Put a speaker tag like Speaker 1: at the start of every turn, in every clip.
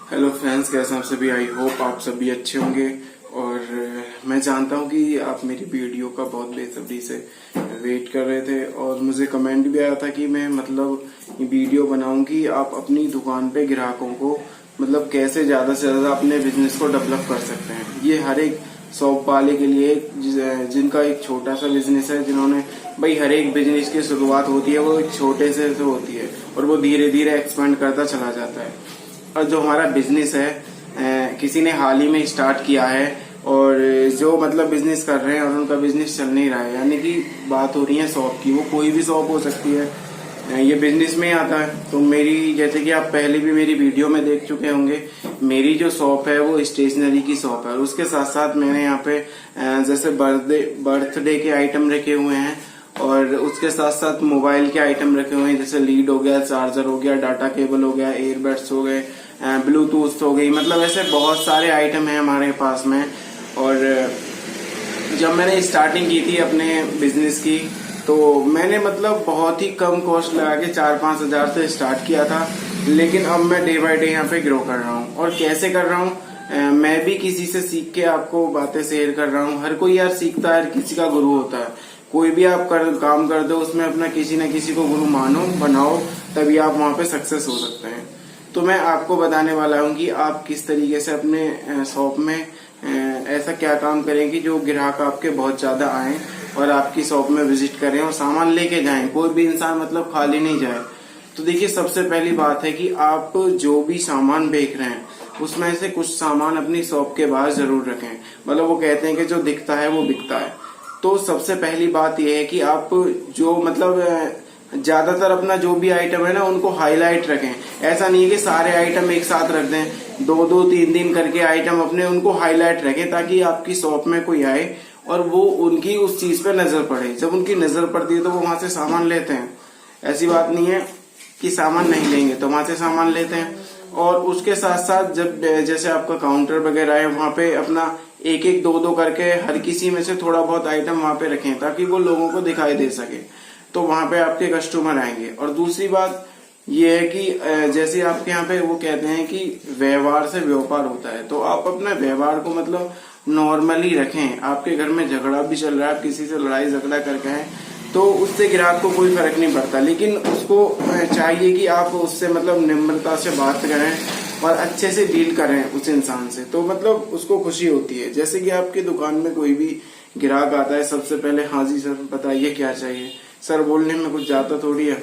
Speaker 1: Hello friends, कैसे हैं आप सभी। आई होप आप सभी अच्छे होंगे। और मैं जानता हूं कि आप मेरी वीडियो का बहुत बेसब्री से वेट कर रहे थे और मुझे कमेंट भी आया था कि मैं ये वीडियो बनाऊं कि आप अपनी दुकान पे ग्राहकों को कैसे ज्यादा से ज्यादा अपने बिजनेस को डेवलप कर सकते हैं। ये हर एक शॉप वाले के लिए जिनका एक छोटा सा बिजनेस है, जिन्होंने हर एक बिजनेस की शुरुआत होती है वो एक छोटे से होती है और वो धीरे धीरे एक्सपेंड करता चला जाता है। और जो हमारा बिजनेस है किसी ने हाल ही में स्टार्ट किया है और जो बिजनेस कर रहे हैं और उनका बिजनेस चल नहीं रहा है, यानी कि बात हो रही है शॉप की। वो कोई भी शॉप हो सकती है, ये बिजनेस में ही आता है। तो मेरी, जैसे कि आप पहले भी मेरी वीडियो में देख चुके होंगे, मेरी जो शॉप है वो स्टेशनरी की शॉप है और उसके साथ साथ मैंने यहाँ पे जैसे बर्थडे के आइटम रखे हुए हैं और उसके साथ साथ मोबाइल के आइटम रखे हुए हैं, जैसे लीड हो गया, चार्जर हो गया, डाटा केबल हो गया, एयरबड्स हो गए, ब्लूटूथ हो गई। ऐसे बहुत सारे आइटम हैं हमारे पास में। और जब मैंने स्टार्टिंग की थी अपने बिजनेस की, तो मैंने बहुत ही कम कॉस्ट लगा के 4-5 हजार से स्टार्ट किया था, लेकिन अब मैं डे बाय डे यहाँ पे ग्रो कर रहा हूँ। और कैसे कर रहा हूँ, मैं भी किसी से सीख के आपको बातें शेयर कर रहा हूँ। हर कोई यार सीखता है, किसी का गुरु होता है। कोई भी आप काम कर दो, उसमें अपना किसी न किसी को गुरु मानो, बनाओ, तभी आप वहां पे सक्सेस हो सकते हैं। तो मैं आपको बताने वाला हूँ कि आप किस तरीके से अपने शॉप में ऐसा क्या काम करें कि जो ग्राहक आपके बहुत ज्यादा आए और आपकी शॉप में विजिट करें और सामान लेके जाएं। कोई भी इंसान खाली नहीं जाए। तो देखिए, सबसे पहली बात है कि आप जो भी सामान बेच रहे हैं उसमें से कुछ सामान अपनी शॉप के बाहर जरूर रखें। वो कहते हैं कि जो दिखता है वो बिकता है। तो सबसे पहली बात यह है कि आप जो ज्यादातर अपना जो भी आइटम है ना, उनको हाईलाइट रखें। ऐसा नहीं है कि सारे आइटम एक साथ रख दें, 2-2, 3 करके आइटम अपने उनको हाईलाइट रखें, ताकि आपकी शॉप में कोई आए और वो उनकी उस चीज पे नजर पड़े। जब उनकी नजर पड़ती है तो वो वहां से सामान लेते हैं। ऐसी बात नहीं है कि सामान नहीं लेंगे, तो वहां से सामान लेते हैं। और उसके साथ साथ जब जैसे आपका काउंटर वगैरह है, वहां पे अपना 1-1, 2-2 करके हर किसी में से थोड़ा बहुत आइटम वहां पे रखें, ताकि वो लोगों को दिखाई दे सके। तो वहां पे आपके कस्टमर आएंगे। और दूसरी बात ये है कि जैसे आपके यहाँ पे वो कहते हैं कि व्यवहार से व्यापार होता है, तो आप अपने व्यवहार को नॉर्मली रखें। आपके घर में झगड़ा भी चल रहा है, आप किसी से लड़ाई झगड़ा करके हैं, तो उससे ग्राहक को कोई फर्क नहीं पड़ता, लेकिन उसको चाहिए कि आप उससे निम्रता से बात करें और अच्छे से डील करें उस इंसान से। तो उसको खुशी होती है। जैसे कि आपकी दुकान में कोई भी ग्राहक आता है, सबसे पहले हाँ जी सर बताइए क्या चाहिए। सर बोलने में कुछ जाता थोड़ी है,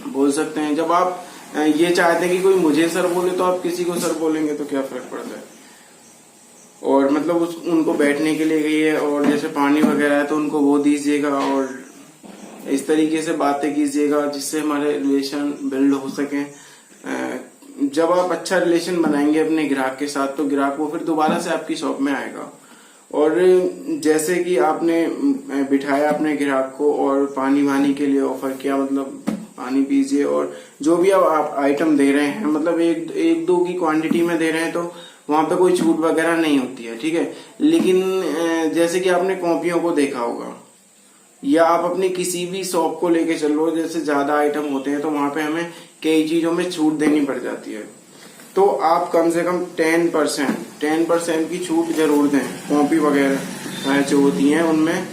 Speaker 1: बोल सकते हैं। जब आप ये चाहते हैं कि कोई मुझे सर बोले, तो आप किसी को सर बोलेंगे तो क्या फर्क पड़ता है। और उनको बैठने के लिए गई और जैसे पानी वगैरह है तो उनको वो दीजिएगा और इस तरीके से बातें कीजिएगा जिससे हमारे रिलेशन बिल्ड हो सके। जब आप अच्छा रिलेशन बनाएंगे अपने ग्राहक के साथ, तो ग्राहक वो फिर दोबारा से आपकी शॉप में आएगा। और जैसे कि आपने बिठाया अपने ग्राहक को और पानी वानी के लिए ऑफर किया, पानी पीजिए, और जो भी आप आइटम दे रहे हैं एक 2 की क्वांटिटी में दे रहे हैं, तो वहां पे कोई छूट वगैरह नहीं होती है, ठीक है। लेकिन जैसे कि आपने कॉपियों को देखा होगा, या आप अपनी किसी भी शॉप को लेके चल लो, जैसे ज्यादा आइटम होते हैं तो वहां पे हमें कई चीजों में छूट देनी पड़ जाती है। तो आप कम से कम 10% की छूट जरूर दें। कॉपी वगैरह जो होती हैं उनमें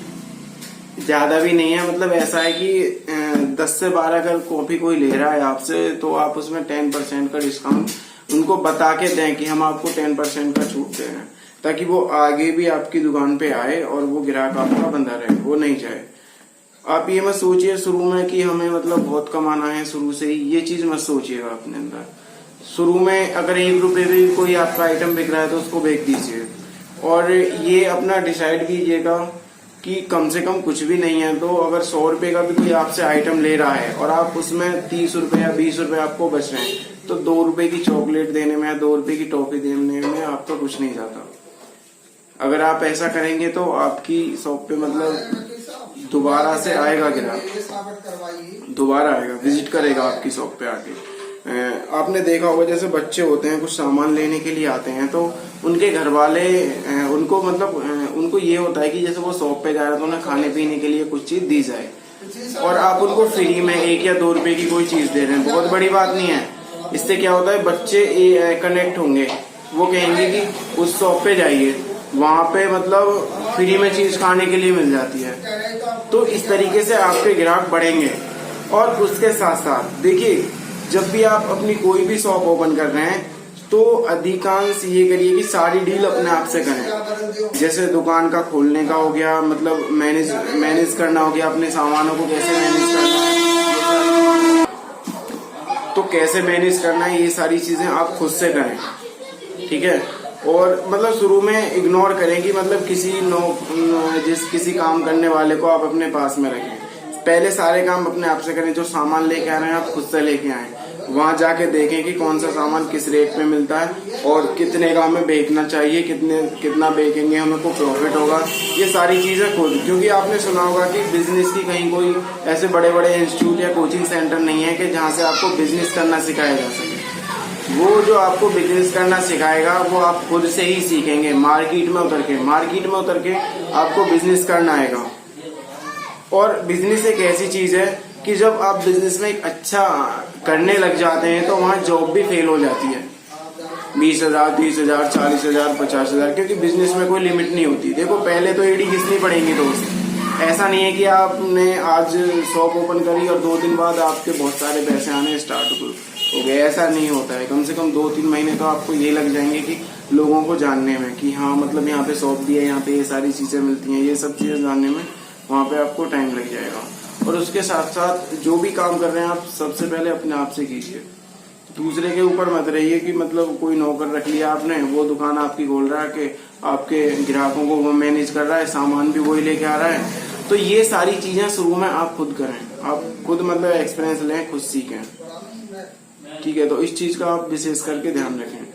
Speaker 1: ज्यादा भी नहीं है, ऐसा है कि 10 से 12 अगर कॉपी कोई ले रहा है आपसे, तो आप उसमें 10% का डिस्काउंट उनको बता के दें कि हम आपको 10% का छूट दे रहे हैं, ताकि वो आगे भी आपकी दुकान पे आए और वो ग्राहक आपका बंदा रहे, वो नहीं जाए। आप ये मत सोचिए शुरू में कि हमें बहुत कमाना है शुरू से ही, ये चीज मत सोचिएगा अपने अंदर। शुरू में अगर 1 रुपए भी कोई आपका आइटम बिक रहा है तो उसको बेच दीजिए। और ये अपना डिसाइड कीजिएगा कि कम से कम कुछ भी नहीं है, तो अगर 100 रुपए का भी कोई आपसे आइटम ले रहा है और आप उसमें 30 रुपए या 20 रुपए आपको बच रहे हैं, तो 2 रुपए की चॉकलेट देने में या 2 रुपए की टॉफी देने में आपका कुछ नहीं जाता। अगर आप ऐसा करेंगे तो आपकी शॉप पे दोबारा से आएगा ग्राहक, दोबारा आएगा, विजिट करेगा आपकी शॉप पे आके। आपने देखा होगा जैसे बच्चे होते हैं, कुछ सामान लेने के लिए आते हैं, तो उनके घर वाले उनको उनको ये होता है कि जैसे वो शॉप पे जा रहे हैं तो उन्हें खाने पीने के लिए कुछ चीज दी जाए, और आप उनको फ्री में 1 या 2 रुपए की कोई चीज दे रहे हैं। बहुत बड़ी बात नहीं है, इससे क्या होता है, बच्चे कनेक्ट होंगे, वो कहेंगे कि उस शॉप पे जाइए, वहां पे मतलब फ्री में चीज खाने के लिए मिल जाती है। तो इस तरीके से आपके ग्राहक बढ़ेंगे। और उसके साथ साथ देखिए, जब भी आप अपनी कोई भी शॉप ओपन कर रहे हैं तो अधिकांश ये करिए कि सारी डील अपने आप से करें। जैसे दुकान का खोलने का हो गया, मतलब मैनेज करना हो गया, अपने सामानों को कैसे मैनेज करना है, तो कैसे मैनेज करना है, ये सारी चीजें आप खुद से करें, ठीक है। और मतलब शुरू में इग्नोर करें कि मतलब किसी काम करने वाले को आप अपने पास में रखें। पहले सारे काम अपने आप से करें। जो सामान लेके आ रहे हैं आप खुद से लेके आए, वहां जाके देखें कि कौन सा सामान किस रेट में मिलता है और कितने का हमें बेचना चाहिए, कितना बेचेंगे हमें को प्रॉफिट होगा, ये सारी चीजें खुद। क्योंकि आपने सुना होगा कि बिजनेस की कहीं कोई ऐसे बड़े बड़े इंस्टीट्यूट या कोचिंग सेंटर नहीं है कि जहाँ से आपको बिजनेस करना सिखाया जा सके। वो जो आपको बिजनेस करना सिखाएगा वो आप खुद से ही सीखेंगे, मार्केट में उतर के आपको बिजनेस करना आएगा। और बिजनेस एक ऐसी चीज है कि जब आप बिजनेस में एक अच्छा करने लग जाते हैं तो वहां जॉब भी फेल हो जाती है। 20,000, 30,000, 40,000, 50,000, क्योंकि बिजनेस में कोई लिमिट नहीं होती। देखो, पहले तो एडी घिसनी पड़ेंगी दोस्त। ऐसा नहीं है कि आपने आज शॉप ओपन करी और 2 दिन बाद आपके बहुत सारे पैसे आने स्टार्ट हो गए। ऐसा नहीं होता है। कम से कम 2-3 महीने तो आपको ये लग जाएंगे कि लोगों को जानने में कि हाँ मतलब यहाँ पे शॉप भी है, यहाँ पे ये सारी चीजें मिलती हैं, ये सब चीजें जानने में वहां पे आपको टाइम लग जाएगा। और उसके साथ साथ जो भी काम कर रहे हैं आप सबसे पहले अपने आप से कीजिए। दूसरे के ऊपर मत रहिए कि मतलब कोई नौकर रख लिया आपने, वो दुकान आपकी खोल रहा है कि आपके ग्राहकों को वो मैनेज कर रहा है, सामान भी वही लेके आ रहा है। तो ये सारी चीजें शुरू में आप खुद करें, आप खुद मतलब एक्सपीरियंस लें, खुद सीखें, ठीक है। तो इस चीज का आप विशेष करके ध्यान रखें।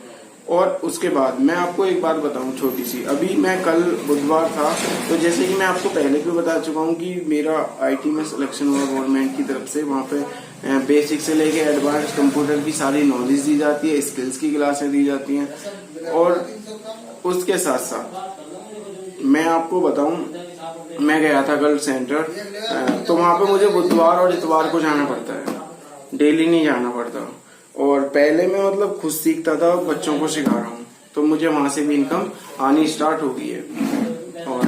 Speaker 1: और उसके बाद मैं आपको एक बात बताऊं छोटी सी। अभी मैं कल बुधवार था, तो जैसे कि मैं आपको पहले भी बता चुका हूं कि मेरा आईटी में सिलेक्शन हुआ गवर्नमेंट की तरफ से। वहां पे बेसिक से लेके एडवांस कंप्यूटर की सारी नॉलेज दी जाती है, स्किल्स की क्लासें दी जाती हैं। और उसके साथ साथ मैं आपको बताऊं, मैं गया था कल सेंटर, तो वहां पे मुझे बुधवार और इतवार को जाना पड़ता है, डेली नहीं जाना पड़ता। और पहले मैं मतलब खुद सीखता था, बच्चों को सिखा रहा हूँ, तो मुझे वहां से भी इनकम आनी स्टार्ट हो गई है। और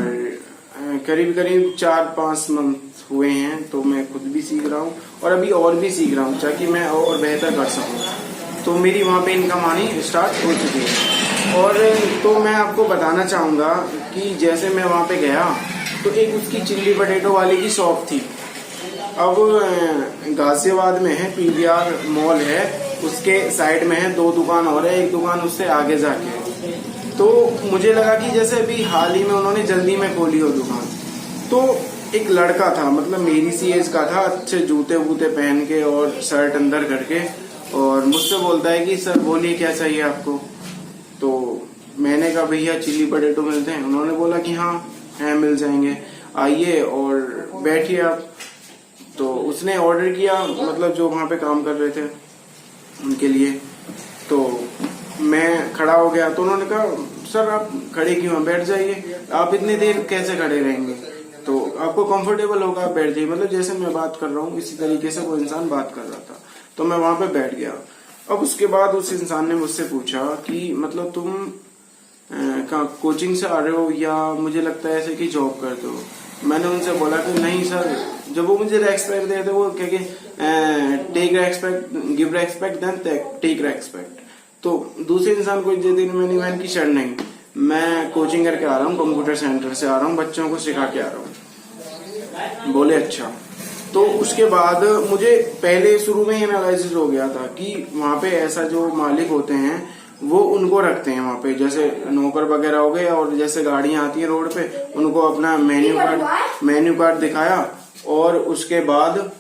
Speaker 1: करीब 4-5 मंथ हुए हैं, तो मैं खुद भी सीख रहा हूँ और अभी और भी सीख रहा हूँ ताकि मैं और बेहतर कर सकूँ। तो मेरी वहां पे इनकम आनी स्टार्ट हो चुकी है। और तो मैं आपको बताना चाहूंगा कि जैसे मैं वहां पे गया तो एक उसकी चिल्ली पोटैटो वाले की शॉप थी। अब गाजियाबाद में है, पीवीआर मॉल है, उसके साइड में है 2 दुकान और है, एक दुकान उससे आगे जाके। तो मुझे लगा कि जैसे अभी हाल ही में उन्होंने जल्दी में खोली हो दुकान। तो एक लड़का था, मतलब मेरी सी एज का था, अच्छे जूते वूते पहन के और शर्ट अंदर करके, और मुझसे बोलता है कि सर बोलिए क्या चाहिए आपको। तो मैंने कहा भैया चिल्ली पोटैटो मिलते हैं? उन्होंने बोला कि हाँ है, मिल जाएंगे, आइए और बैठिए आप। तो उसने ऑर्डर किया, मतलब जो वहां पे काम कर रहे थे उनके लिए। तो मैं खड़ा हो गया, तो उन्होंने कहा सर आप खड़े क्यों, बैठ जाइए, आप इतनी देर कैसे खड़े रहेंगे, तो आपको कंफर्टेबल होगा आप बैठ जाइए। मतलब जैसे मैं बात कर रहा हूँ इसी तरीके से वो इंसान बात कर रहा था। तो मैं वहां पे बैठ गया। अब उसके बाद उस इंसान ने मुझसे पूछा कि मतलब तुम कोचिंग से आ रहे हो या मुझे लगता है ऐसे कि जॉब करते हो। मैंने उनसे बोला कि नहीं सर। जब वो मुझे रेस्पेक्ट देते, वो क्या कि take respect, give respect then take respect. तो दूसरे इंसान को इज्जत देने में मैंने की शर्त नहीं, मैं कोचिंग करके आ रहा हूँ, कंप्यूटर सेंटर से आ रहा हूँ, बच्चों को सिखा के आ रहा हूँ। बोले अच्छा। तो उसके बाद मुझे पहले शुरू में एनालिसिस हो गया था कि वहां पे ऐसा जो मालिक होते हैं वो उनको रखते हैं वहां पे, जैसे नौकर वगैरह हो गए, और जैसे गाड़ियां आती है रोड पे उनको अपना मेन्यू कार्ड दिखाया, और उसके बाद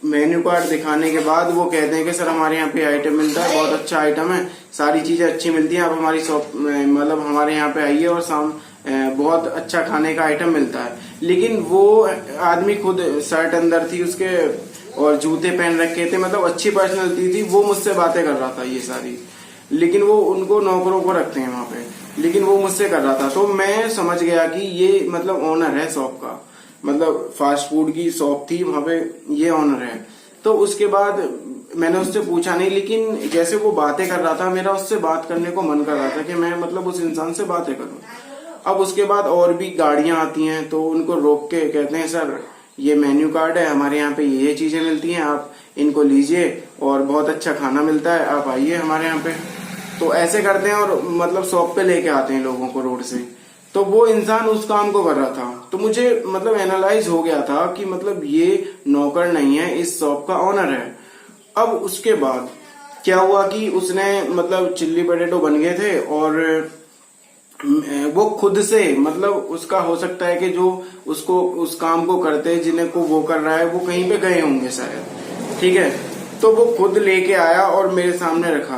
Speaker 1: मेन्यू कार्ड दिखाने के बाद वो कहते हैं कि सर हमारे यहाँ पे आइटम मिलता है, बहुत अच्छा आइटम है, सारी चीजें अच्छी मिलती हैं, आप हमारी शॉप मतलब हमारे यहाँ पे आइए और बहुत अच्छा खाने का आइटम मिलता है। लेकिन वो आदमी खुद शर्ट अंदर थी उसके और जूते पहन रखे थे, मतलब अच्छी पर्सनैलिटी थी, वो मुझसे बातें कर रहा था ये सारी। लेकिन वो उनको नौकरों को रखते हैं वहां पे, लेकिन वो मुझसे कर रहा था। तो मैं समझ गया कि ये मतलब ओनर है शॉप का, मतलब फास्ट फूड की शॉप थी वहां पे, ये ओनर है। तो उसके बाद मैंने उससे पूछा नहीं, लेकिन जैसे वो बातें कर रहा था मेरा उससे बात करने को मन कर रहा था कि मैं मतलब उस इंसान से बातें करूं। अब उसके बाद और भी गाड़ियां आती हैं तो उनको रोक के कहते हैं सर ये मेन्यू कार्ड है, हमारे यहाँ पे ये चीजें मिलती हैं, आप इनको लीजिए और बहुत अच्छा खाना मिलता है, आप आइए हमारे यहाँ पे। तो ऐसे करते हैं और मतलब शॉप पे लेके आते हैं लोगों को रोड से। तो वो इंसान उस काम को कर रहा था, तो मुझे मतलब एनालाइज हो गया था कि मतलब ये नौकर नहीं है, इस शॉप का ऑनर है। अब उसके बाद क्या हुआ कि उसने मतलब चिल्ली पोटैटो बन गए थे और वो खुद से मतलब उसका हो सकता है कि जो उसको उस काम को करते जिन्हें को वो कर रहा है वो कहीं पे गए होंगे शायद, ठीक है। तो वो खुद लेके आया और मेरे सामने रखा,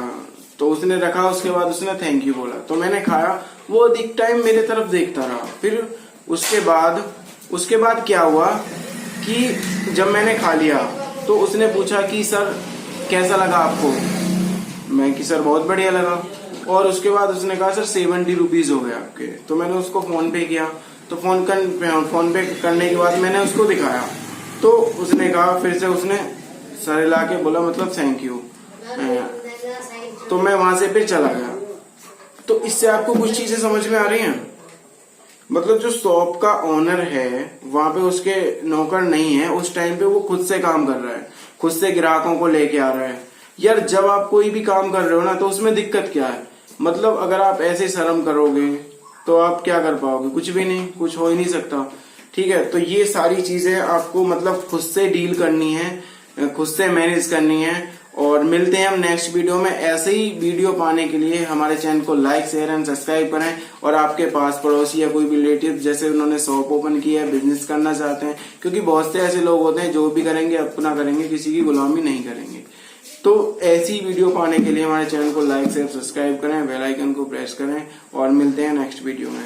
Speaker 1: तो उसने रखा, उसके बाद उसने थैंक यू बोला, तो मैंने खाया। वो अधिक टाइम मेरे तरफ देखता रहा। फिर उसके बाद क्या हुआ कि जब मैंने खा लिया तो उसने पूछा कि सर कैसा लगा आपको। मैं कि सर बहुत बढ़िया लगा। और उसके बाद उसने कहा सर 70 रुपीज हो गए आपके। तो मैंने उसको फोन पे किया, तो फोन पे करने के बाद मैंने उसको दिखाया, तो उसने कहा, फिर से उसने सर हिला के बोला मतलब थैंक यू। तो मैं वहां से फिर चला गया। तो इससे आपको कुछ चीजें समझ में आ रही हैं। मतलब जो शॉप का ओनर है वहां पे उसके नौकर नहीं है, उस टाइम पे वो खुद से काम कर रहा है, खुद से ग्राहकों को लेके आ रहा है। यार जब आप कोई भी काम कर रहे हो ना तो उसमें दिक्कत क्या है, मतलब अगर आप ऐसे शर्म करोगे तो आप क्या कर पाओगे, कुछ भी नहीं, कुछ हो ही नहीं सकता, ठीक है। तो ये सारी चीजें आपको मतलब खुद से डील करनी है, खुद से मैनेज करनी है। और मिलते हैं हम नेक्स्ट वीडियो में। ऐसे ही वीडियो पाने के लिए हमारे चैनल को लाइक शेयर एंड सब्सक्राइब करें। और आपके पास पड़ोसी या कोई भी रिलेटिव जैसे उन्होंने शॉप ओपन किया है, बिजनेस करना चाहते हैं, क्योंकि बहुत से ऐसे लोग होते हैं जो भी करेंगे अपना करेंगे, किसी की गुलामी नहीं करेंगे। तो ऐसी वीडियो पाने के लिए हमारे चैनल को लाइक शेयर सब्सक्राइब करें, बेल आइकन को प्रेस करें और मिलते हैं नेक्स्ट वीडियो में।